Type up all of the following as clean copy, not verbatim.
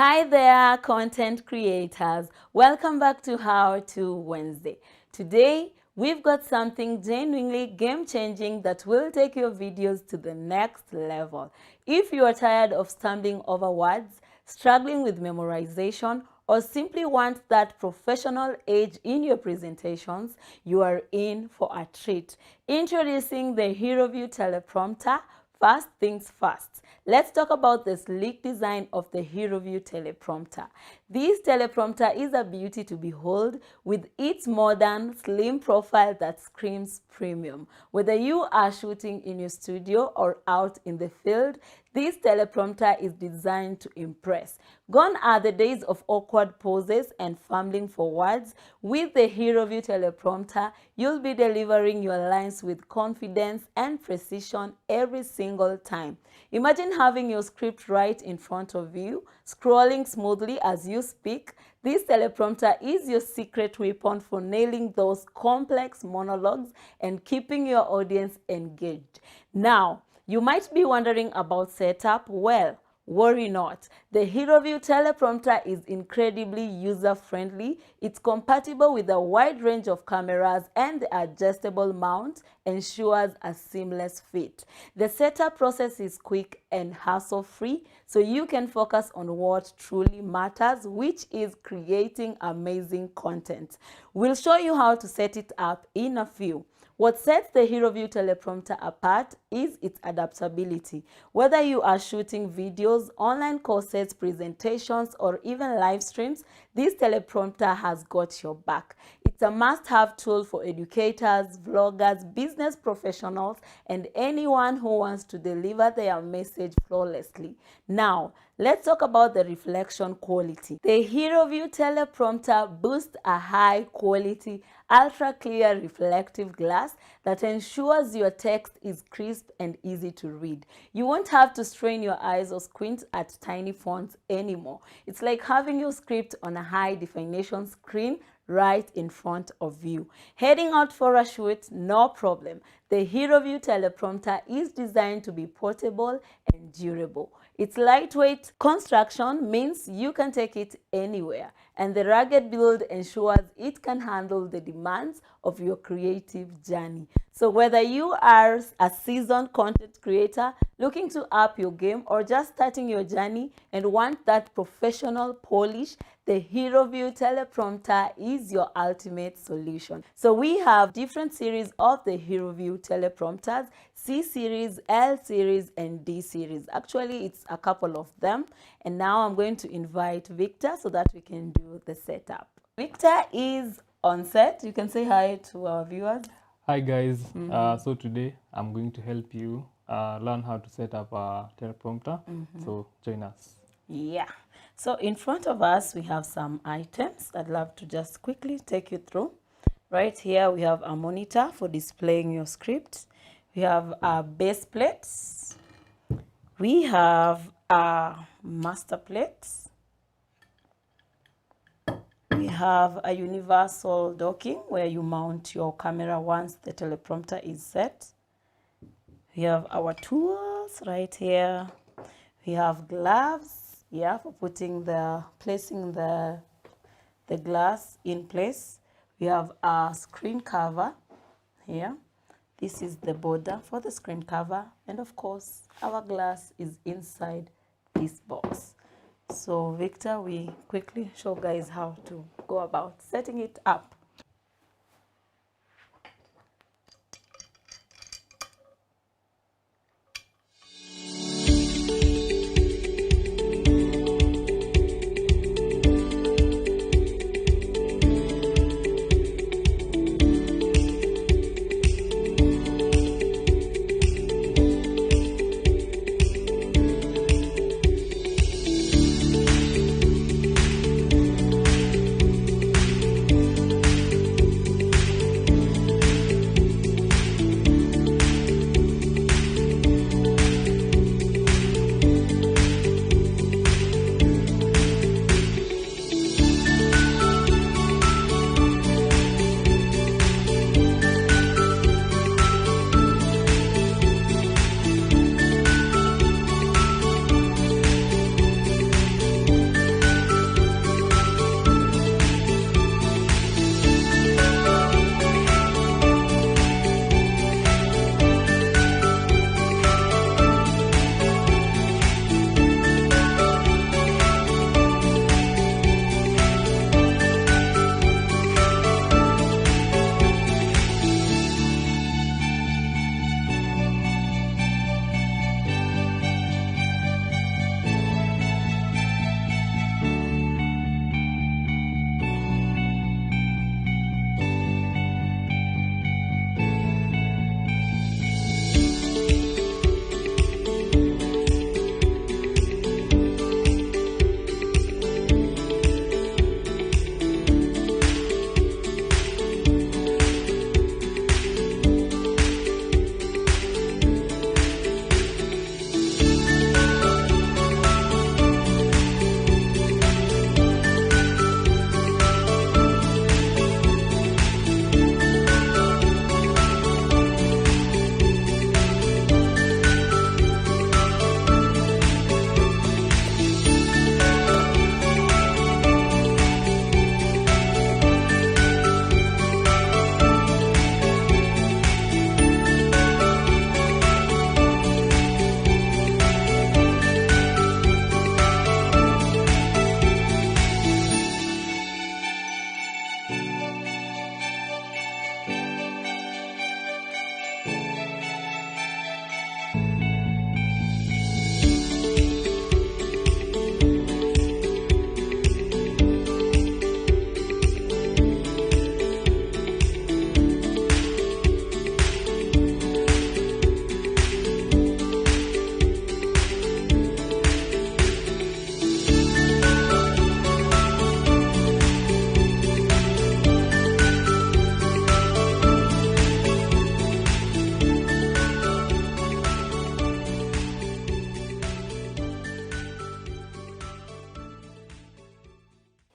Hi there, content creators. Welcome back to How To Wednesday. Today, we've got something genuinely game-changing that will take your videos to the next level. If you are tired of stumbling over words, struggling with memorization, or simply want that professional edge in your presentations, you are in for a treat. Introducing the HeroView Teleprompter. First things first, let's talk about the sleek design of the HeroView teleprompter. This teleprompter is a beauty to behold with its modern, slim profile that screams premium. Whether you are shooting in your studio or out in the field, this teleprompter is designed to impress. Gone are the days of awkward poses and fumbling for words. With the HeroView teleprompter, you'll be delivering your lines with confidence and precision every single time. Imagine having your script right in front of you, scrolling smoothly as you speak. This teleprompter is your secret weapon for nailing those complex monologues and keeping your audience engaged. Now, you might be wondering about setup. Well, worry not. The HeroView teleprompter is incredibly user-friendly. It's compatible with a wide range of cameras, and the adjustable mount ensures a seamless fit. The setup process is quick and hassle-free, so you can focus on what truly matters, which is creating amazing content. We'll show you how to set it up in a few. What sets the HeroView teleprompter apart is its adaptability. Whether you are shooting videos, online courses, presentations, or even live streams, this teleprompter has got your back. It's a must-have tool for educators, vloggers, business professionals, and anyone who wants to deliver their message flawlessly. Now, let's talk about the reflection quality. The HeroView teleprompter boasts a high-quality, ultra-clear reflective glass that ensures your text is crisp and easy to read. You won't have to strain your eyes or squint at tiny fonts anymore. It's like having your script on a high-definition screen right in front of you. Heading out for a shoot? No problem. The HeroView teleprompter is designed to be portable and durable. Its lightweight construction means you can take it anywhere, and the rugged build ensures it can handle the demands of your creative journey. So whether you are a seasoned content creator looking to up your game, or just starting your journey and want that professional polish, the HeroView teleprompter is your ultimate solution. So we have different series of the HeroView teleprompters: C series, L series, and D series. Actually, it's a couple of them. And now I'm going to invite Victor so that we can do the setup. Victor is on set. You can say hi to our viewers. Hi guys, so today I'm going to help you learn how to set up a teleprompter, so join us. Yeah, so in front of us we have some items I'd love to just quickly take you through. Right here we have a monitor for displaying your script. We have a base plate. We have a master plate. We have a universal docking where you mount your camera once the teleprompter is set. We have our tools right here. We have gloves, for placing the glass in place. We have a screen cover here. This is the border for the screen cover, and of course our glass is inside this box. So Victor, we quickly show guys how to go about setting it up.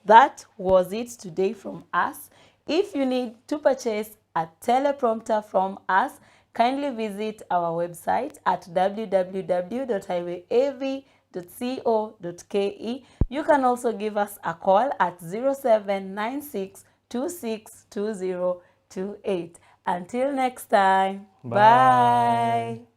that was it today from us. If you need to purchase a teleprompter from us, kindly visit our website at www.highwayav.co.ke. You can also give us a call at 0796 262028. Until next time, Bye. bye.